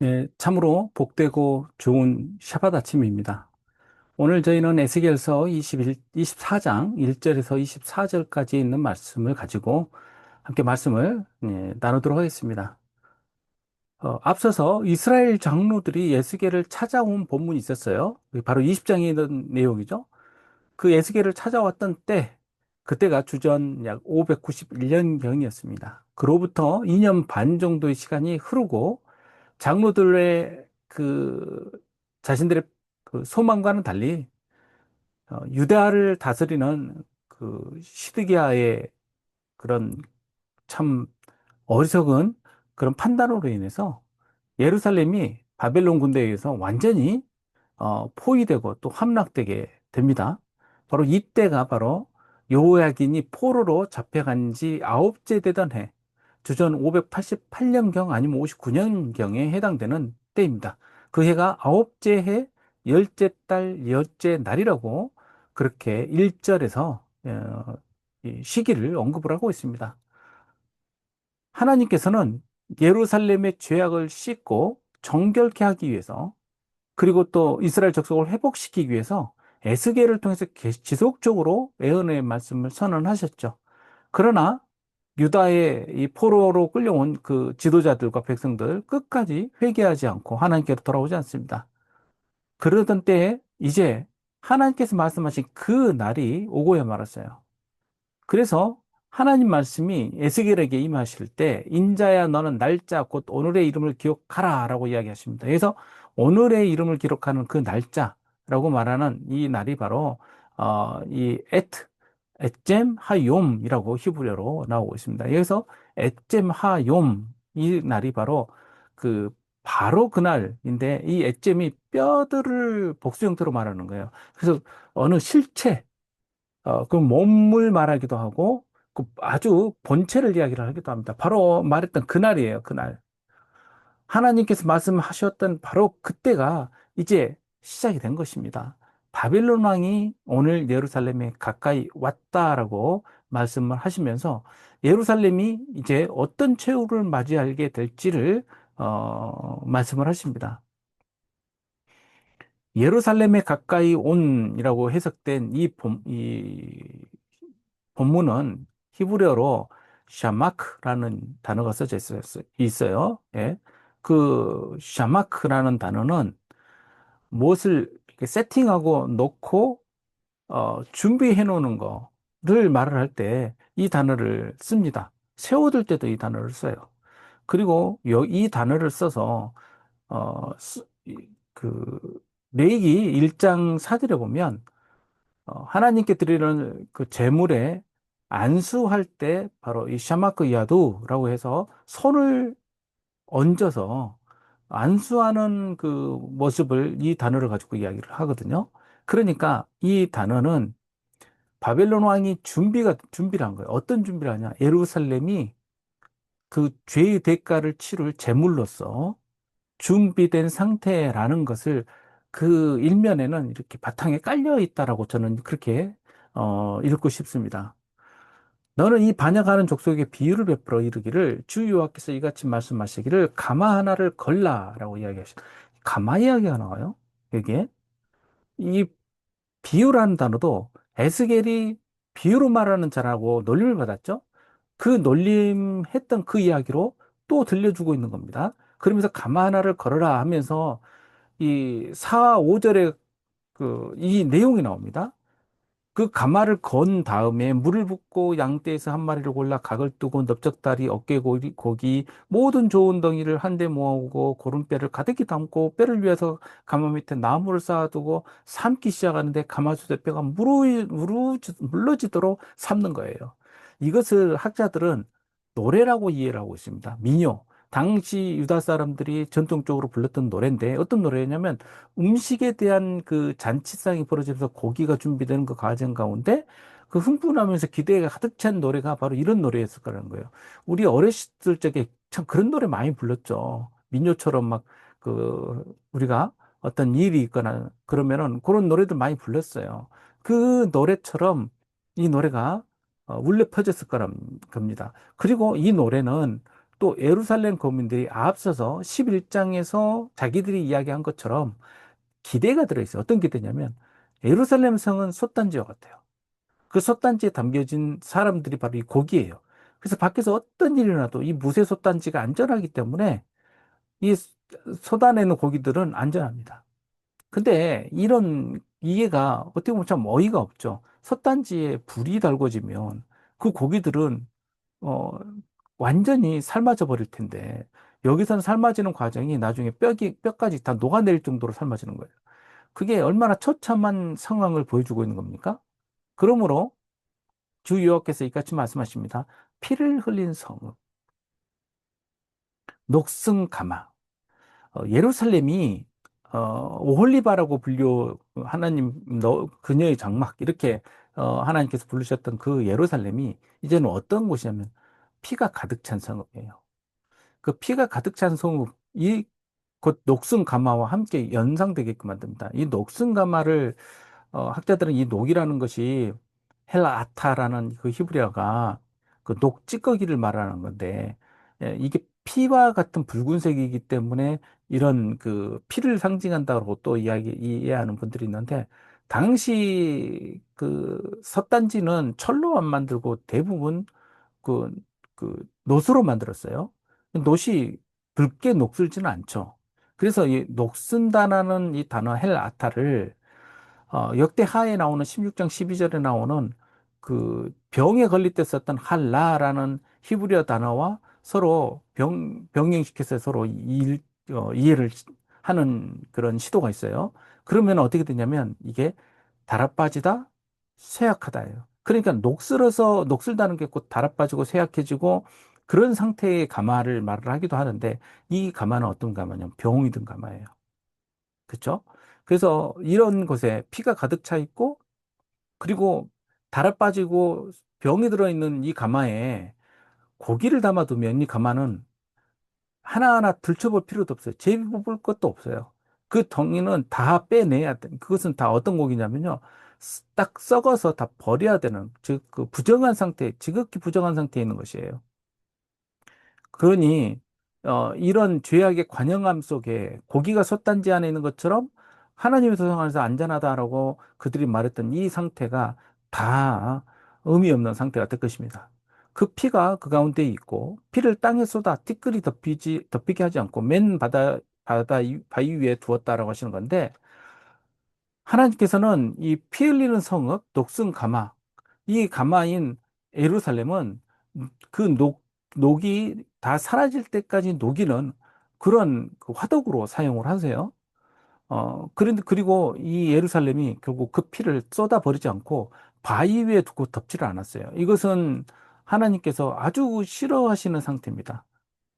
네, 참으로 복되고 좋은 샤bat 아침입니다. 오늘 저희는 에스겔서 24장 1절에서 24절까지 있는 말씀을 가지고 함께 말씀을 나누도록 하겠습니다. 앞서서 이스라엘 장로들이 에스겔을 찾아온 본문이 있었어요. 바로 20장에 있는 내용이죠. 그 에스겔을 찾아왔던 때, 그때가 주전 약 591년경이었습니다. 그로부터 2년 반 정도의 시간이 흐르고 장로들의 자신들의 그 소망과는 달리 유대아를 다스리는 그 시드기야의 그런 참 어리석은 그런 판단으로 인해서 예루살렘이 바벨론 군대에 의해서 완전히 포위되고 또 함락되게 됩니다. 바로 이때가 바로 여호야긴이 포로로 잡혀간 지 아홉째 되던 해, 주전 588년경 아니면 59년경에 해당되는 때입니다. 그 해가 아홉째 해, 열째 달, 열째 날이라고 그렇게 1절에서 이 시기를 언급을 하고 있습니다. 하나님께서는 예루살렘의 죄악을 씻고 정결케 하기 위해서 그리고 또 이스라엘 족속을 회복시키기 위해서 에스겔을 통해서 지속적으로 예언의 말씀을 선언하셨죠. 그러나 유다의 이 포로로 끌려온 그 지도자들과 백성들 끝까지 회개하지 않고 하나님께로 돌아오지 않습니다. 그러던 때에 이제 하나님께서 말씀하신 그 날이 오고야 말았어요. 그래서 하나님 말씀이 에스겔에게 임하실 때 인자야 너는 날짜 곧 오늘의 이름을 기억하라 라고 이야기하십니다. 그래서 오늘의 이름을 기록하는 그 날짜라고 말하는 이 날이 바로 이 엣잼 하욤이라고 히브리어로 나오고 있습니다. 여기서 엣잼 하욤 이 날이 바로 그날인데 이 엣잼이 뼈들을 복수 형태로 말하는 거예요. 그래서 어느 실체 그 몸을 말하기도 하고, 그 아주 본체를 이야기를 하기도 합니다. 바로 말했던 그날이에요, 그날. 하나님께서 말씀하셨던 바로 그때가 이제 시작이 된 것입니다. 바빌론 왕이 오늘 예루살렘에 가까이 왔다라고 말씀을 하시면서 예루살렘이 이제 어떤 최후를 맞이하게 될지를 말씀을 하십니다. 예루살렘에 가까이 온이라고 해석된 이 본문은 히브리어로 샤마크라는 단어가 써져 있어요. 예. 그 샤마크라는 단어는 무엇을 이렇게 세팅하고 놓고 준비해 놓는 거를 말을 할 때 이 단어를 씁니다. 세워둘 때도 이 단어를 써요. 그리고 이 단어를 써서 그 레위기 1장 4절에 보면 하나님께 드리는 그 제물에 안수할 때 바로 이 샤마크 야두라고 해서 손을 얹어서 안수하는 그 모습을 이 단어를 가지고 이야기를 하거든요. 그러니까 이 단어는 바벨론 왕이 준비를 한 거예요. 어떤 준비를 하냐? 예루살렘이 그 죄의 대가를 치를 제물로서 준비된 상태라는 것을 그 일면에는 이렇게 바탕에 깔려 있다라고 저는 그렇게 읽고 싶습니다. 너는 이 반역하는 족속에게 비유를 베풀어 이르기를 주 여호와께서 이같이 말씀하시기를 가마 하나를 걸라라고 이야기하시. 가마 이야기가 나와요. 여기에 이 비유라는 단어도 에스겔이 비유로 말하는 자라고 놀림을 받았죠. 그 놀림했던 그 이야기로 또 들려주고 있는 겁니다. 그러면서 가마 하나를 걸어라 하면서 이 4, 5절에 이 내용이 나옵니다. 그 가마를 건 다음에 물을 붓고 양떼에서 한 마리를 골라 각을 뜨고 넓적다리, 어깨고기 모든 좋은 덩이를 한데 모아오고 고른뼈를 가득히 담고 뼈를 위해서 가마 밑에 나무를 쌓아두고 삶기 시작하는데 가마솥의 뼈가 물러지도록 삶는 거예요. 이것을 학자들은 노래라고 이해를 하고 있습니다. 민요. 당시 유다 사람들이 전통적으로 불렀던 노래인데 어떤 노래냐면 음식에 대한 그 잔치상이 벌어지면서 고기가 준비되는 그 과정 가운데 그 흥분하면서 기대가 가득 찬 노래가 바로 이런 노래였을 거라는 거예요. 우리 어렸을 적에 참 그런 노래 많이 불렀죠. 민요처럼 막 우리가 어떤 일이 있거나 그러면은 그런 노래들 많이 불렀어요. 그 노래처럼 이 노래가 울려 퍼졌을 겁니다. 그리고 이 노래는 또 예루살렘 거민들이 앞서서 11장에서 자기들이 이야기한 것처럼 기대가 들어있어요. 어떤 기대냐면 예루살렘 성은 솥단지와 같아요. 그 솥단지에 담겨진 사람들이 바로 이 고기예요. 그래서 밖에서 어떤 일이 일어나도 이 무쇠 솥단지가 안전하기 때문에 이 솥안에 있는 고기들은 안전합니다. 근데 이런 이해가 어떻게 보면 참 어이가 없죠. 솥단지에 불이 달궈지면 그 고기들은 어 완전히 삶아져 버릴 텐데 여기서는 삶아지는 과정이 나중에 뼈까지 다 녹아내릴 정도로 삶아지는 거예요. 그게 얼마나 처참한 상황을 보여주고 있는 겁니까? 그러므로 주 여호와께서 이같이 말씀하십니다. 피를 흘린 성읍, 녹슨 가마. 예루살렘이 오홀리바라고 불려 하나님 그녀의 장막 이렇게 하나님께서 부르셨던 그 예루살렘이 이제는 어떤 곳이냐면 피가 가득 찬 성읍이에요. 그 피가 가득 찬 성읍이 곧 녹슨 가마와 함께 연상되게끔 만듭니다. 이 녹슨 가마를 학자들은 이 녹이라는 것이 헬아타라는 그 히브리어가 그 녹찌꺼기를 말하는 건데 이게 피와 같은 붉은색이기 때문에 이런 그 피를 상징한다고 또 이해하는 분들이 있는데 당시 그 섭단지는 철로 안 만들고 대부분 그, 그 노수로 만들었어요. 노시 붉게 녹슬지는 않죠. 그래서 이 녹슨다라는 이 단어 헬아타를 역대하에 나오는 16장 12절에 나오는 그 병에 걸릴 때 썼던 할라라는 히브리어 단어와 서로 병행시켜서 서로 이해를 하는 그런 시도가 있어요. 그러면 어떻게 되냐면 이게 달아빠지다, 쇠약하다예요. 그러니까 녹슬다는 게 곧 달아빠지고 쇠약해지고 그런 상태의 가마를 말을 하기도 하는데 이 가마는 어떤 가마냐면 병이 든 가마예요. 그렇죠? 그래서 이런 곳에 피가 가득 차 있고 그리고 달아 빠지고 병이 들어있는 이 가마에 고기를 담아두면 이 가마는 하나하나 들춰볼 필요도 없어요. 제비뽑을 것도 없어요. 그 덩이는 다 빼내야 돼. 그것은 다 어떤 고기냐면요. 딱 썩어서 다 버려야 되는, 즉, 그 부정한 상태, 지극히 부정한 상태에 있는 것이에요. 그러니 이런 죄악의 관영함 속에 고기가 솥단지 안에 있는 것처럼 하나님의 소성 안에서 안전하다라고 그들이 말했던 이 상태가 다 의미 없는 상태가 될 것입니다. 그 피가 그 가운데 있고 피를 땅에 쏟아 티끌이 덮이게 하지 않고 맨 바위 위에 두었다라고 하시는 건데 하나님께서는 이 피 흘리는 성읍 녹슨 가마 이 가마인 예루살렘은 그 녹이 다 사라질 때까지 녹이는 그런 그 화덕으로 사용을 하세요. 그런데 그리고 이 예루살렘이 결국 그 피를 쏟아버리지 않고 바위 위에 두고 덮지를 않았어요. 이것은 하나님께서 아주 싫어하시는 상태입니다.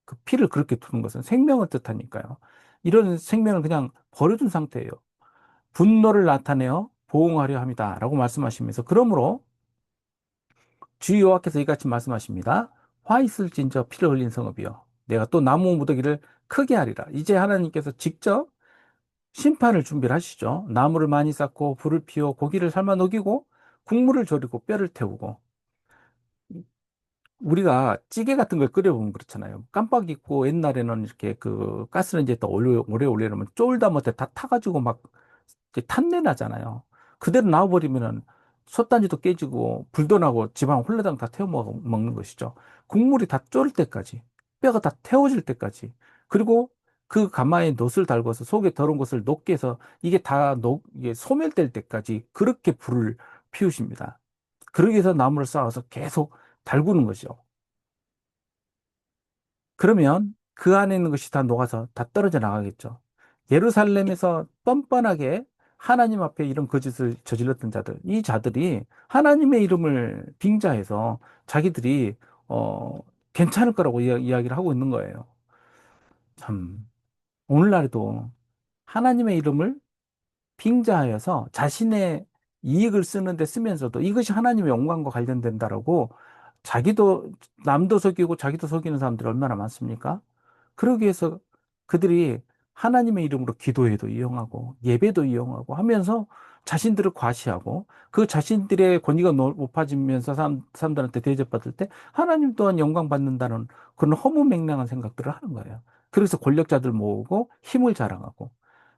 그 피를 그렇게 두는 것은 생명을 뜻하니까요. 이런 생명을 그냥 버려둔 상태예요. 분노를 나타내어 보응하려 합니다. 라고 말씀하시면서 그러므로 주 여호와께서 이같이 말씀하십니다. 화 있을진저 피를 흘린 성읍이여. 내가 또 나무 무더기를 크게 하리라. 이제 하나님께서 직접 심판을 준비를 하시죠. 나무를 많이 쌓고 불을 피워 고기를 삶아 녹이고 국물을 졸이고 뼈를 태우고 우리가 찌개 같은 걸 끓여보면 그렇잖아요. 깜빡 잊고 옛날에는 이렇게 그 가스레인지에 오래 올리려면 쫄다 못해 다 타가지고 막 이렇게 탄내 나잖아요. 그대로 놔버리면은 솥단지도 깨지고 불도 나고 집안 홀라당 다 태워 먹는 것이죠. 국물이 다 졸을 때까지, 뼈가 다 태워질 때까지, 그리고 그 가마에 놋을 달궈서 속에 더러운 것을 녹게 해서 이게 소멸될 때까지 그렇게 불을 피우십니다. 그러기 위해서 나무를 쌓아서 계속 달구는 거죠. 그러면 그 안에 있는 것이 다 녹아서 다 떨어져 나가겠죠. 예루살렘에서 뻔뻔하게 하나님 앞에 이런 거짓을 저질렀던 자들, 이 자들이 하나님의 이름을 빙자해서 자기들이 괜찮을 거라고 이야기를 하고 있는 거예요. 참 오늘날에도 하나님의 이름을 빙자하여서 자신의 이익을 쓰는데 쓰면서도 이것이 하나님의 영광과 관련된다라고 자기도 남도 속이고 자기도 속이는 사람들이 얼마나 많습니까? 그러기 위해서 그들이 하나님의 이름으로 기도회도 이용하고 예배도 이용하고 하면서 자신들을 과시하고 그 자신들의 권위가 높아지면서 사람들한테 대접받을 때 하나님 또한 영광 받는다는 그런 허무맹랑한 생각들을 하는 거예요. 그래서 권력자들 모으고 힘을 자랑하고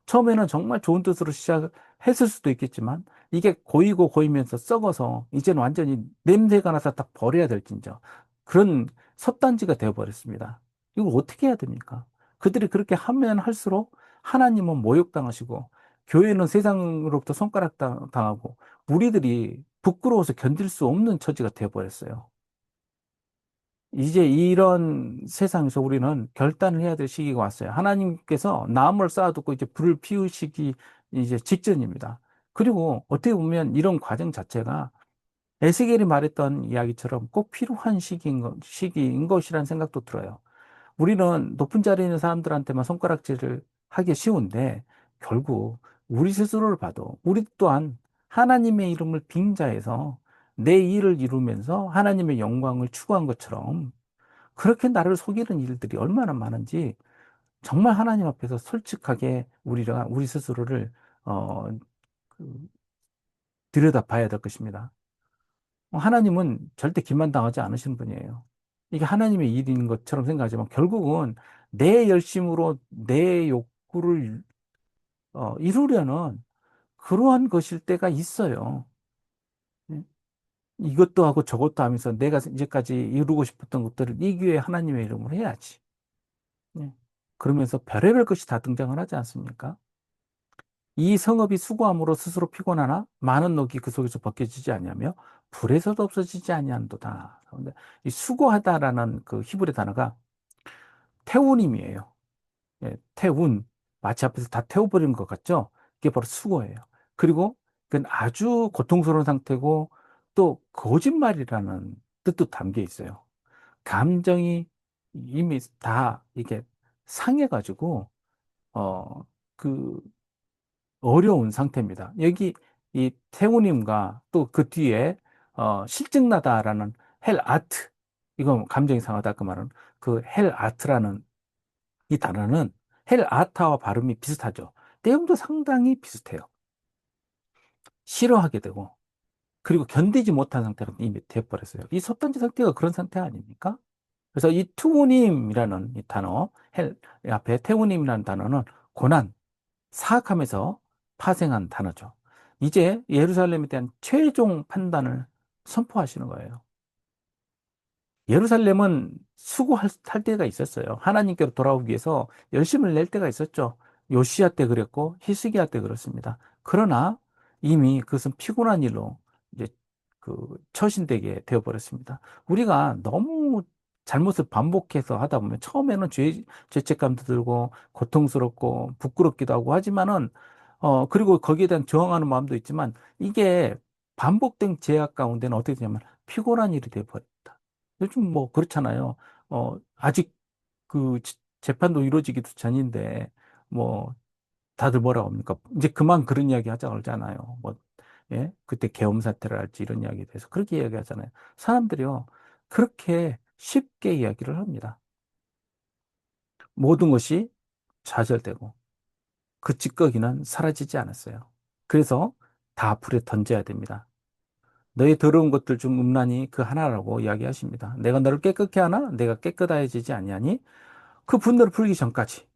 처음에는 정말 좋은 뜻으로 시작했을 수도 있겠지만 이게 고이고 고이면서 썩어서 이제는 완전히 냄새가 나서 딱 버려야 될진저 그런 섭단지가 되어버렸습니다. 이걸 어떻게 해야 됩니까? 그들이 그렇게 하면 할수록 하나님은 모욕당하시고 교회는 세상으로부터 손가락 당하고 우리들이 부끄러워서 견딜 수 없는 처지가 되어버렸어요. 이제 이런 세상에서 우리는 결단을 해야 될 시기가 왔어요. 하나님께서 나무를 쌓아두고 이제 불을 피우시기 이제 직전입니다. 그리고 어떻게 보면 이런 과정 자체가 에스겔이 말했던 이야기처럼 꼭 필요한 시기인 것이라는 생각도 들어요. 우리는 높은 자리에 있는 사람들한테만 손가락질을 하기 쉬운데 결국 우리 스스로를 봐도 우리 또한 하나님의 이름을 빙자해서 내 일을 이루면서 하나님의 영광을 추구한 것처럼 그렇게 나를 속이는 일들이 얼마나 많은지 정말 하나님 앞에서 솔직하게 우리가 우리 스스로를 어, 그, 들여다봐야 될 것입니다. 하나님은 절대 기만당하지 않으신 분이에요. 이게 하나님의 일인 것처럼 생각하지만 결국은 내 열심으로 내 욕구를 이루려는 그러한 것일 때가 있어요. 예? 이것도 하고 저것도 하면서 내가 이제까지 이루고 싶었던 것들을 이 기회에 하나님의 이름으로 해야지. 예. 그러면서 별의별 것이 다 등장을 하지 않습니까? 이 성읍이 수고함으로 스스로 피곤하나 많은 녹이 그 속에서 벗겨지지 아니하며 불에서도 없어지지 아니한도다. 근데 이 수고하다라는 그 히브리 단어가 태우님이에요. 예, 태운. 마치 앞에서 다 태워버리는 것 같죠? 이게 바로 수고예요. 그리고 그건 아주 고통스러운 상태고 또 거짓말이라는 뜻도 담겨 있어요. 감정이 이미 다 이게 상해가지고 어, 그 어려운 상태입니다. 여기 이 태우님과 또 그 뒤에 실증나다라는 헬 아트 이건 감정이 상하다 그 말은 그 헬 아트라는 이 단어는 헬 아타와 발음이 비슷하죠. 내용도 상당히 비슷해요. 싫어하게 되고 그리고 견디지 못한 상태로 이미 되어버렸어요. 이 섭단지 상태가 그런 상태 아닙니까? 그래서 이 투우님이라는 이 단어, 헬 앞에 태우님이라는 단어는 고난, 사악함에서 파생한 단어죠. 이제 예루살렘에 대한 최종 판단을 선포하시는 거예요. 예루살렘은 수고할 때가 있었어요. 하나님께로 돌아오기 위해서 열심을 낼 때가 있었죠. 요시야 때 그랬고 히스기야 때 그렇습니다. 그러나 이미 그것은 피곤한 일로 이제 그 처신되게 되어버렸습니다. 우리가 너무 잘못을 반복해서 하다 보면 처음에는 죄책감도 들고 고통스럽고 부끄럽기도 하고 하지만은 그리고 거기에 대한 저항하는 마음도 있지만 이게 반복된 죄악 가운데는 어떻게 되냐면 피곤한 일이 되어버립니다. 요즘 뭐 그렇잖아요. 아직 그 재판도 이루어지기도 전인데 뭐 다들 뭐라고 합니까? 이제 그만 그런 이야기 하자 그러잖아요. 뭐 예? 그때 계엄 사태를 할지 이런 이야기에 대해서 그렇게 이야기하잖아요. 사람들이요. 그렇게 쉽게 이야기를 합니다. 모든 것이 좌절되고 그 찌꺼기는 사라지지 않았어요. 그래서 다 불에 던져야 됩니다. 너의 더러운 것들 중 음란이 그 하나라고 이야기하십니다. 내가 너를 깨끗게 하나? 내가 깨끗해지지 아니하니? 그 분노를 풀기 전까지.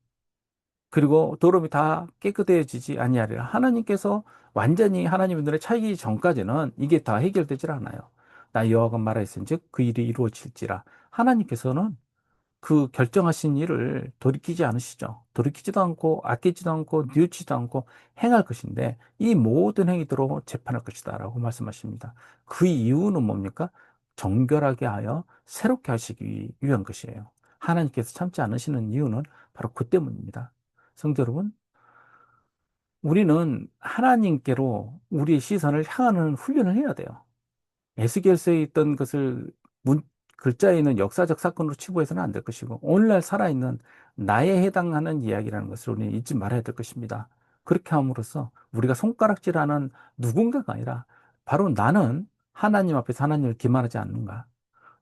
그리고 더러움이 다 깨끗해지지 아니하리라. 하나님께서 완전히 하나님의 눈에 차이기 전까지는 이게 다 해결되질 않아요. 나 여호와가 말하였은즉 그 일이 이루어질지라. 하나님께서는 그 결정하신 일을 돌이키지 않으시죠. 돌이키지도 않고 아끼지도 않고 뉘우치지도 않고 행할 것인데 이 모든 행위대로 재판할 것이다라고 말씀하십니다. 그 이유는 뭡니까? 정결하게 하여 새롭게 하시기 위한 것이에요. 하나님께서 참지 않으시는 이유는 바로 그 때문입니다. 성도 여러분, 우리는 하나님께로 우리의 시선을 향하는 훈련을 해야 돼요. 에스겔서에 있던 것을 글자에 있는 역사적 사건으로 치부해서는 안 될 것이고, 오늘날 살아있는 나에 해당하는 이야기라는 것을 우리는 잊지 말아야 될 것입니다. 그렇게 함으로써 우리가 손가락질하는 누군가가 아니라 바로 나는 하나님 앞에서 하나님을 기만하지 않는가.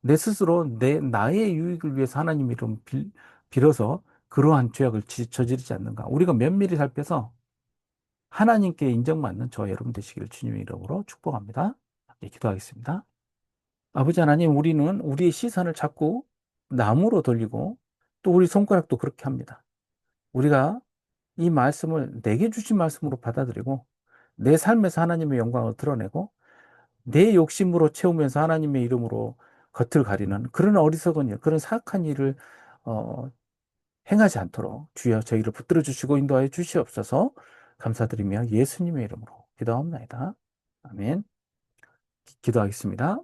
내 스스로 나의 유익을 위해서 하나님 이름 빌어서 그러한 죄악을 저지르지 않는가. 우리가 면밀히 살펴서 하나님께 인정받는 저와 여러분 되시기를 주님의 이름으로 축복합니다. 예, 기도하겠습니다. 아버지 하나님, 우리는 우리의 시선을 자꾸 나무로 돌리고 또 우리 손가락도 그렇게 합니다. 우리가 이 말씀을 내게 주신 말씀으로 받아들이고 내 삶에서 하나님의 영광을 드러내고 내 욕심으로 채우면서 하나님의 이름으로 겉을 가리는 그런 어리석은 일, 그런 사악한 일을 어, 행하지 않도록 주여 저희를 붙들어 주시고 인도하여 주시옵소서. 감사드리며 예수님의 이름으로 기도합니다. 아멘. 기도하겠습니다.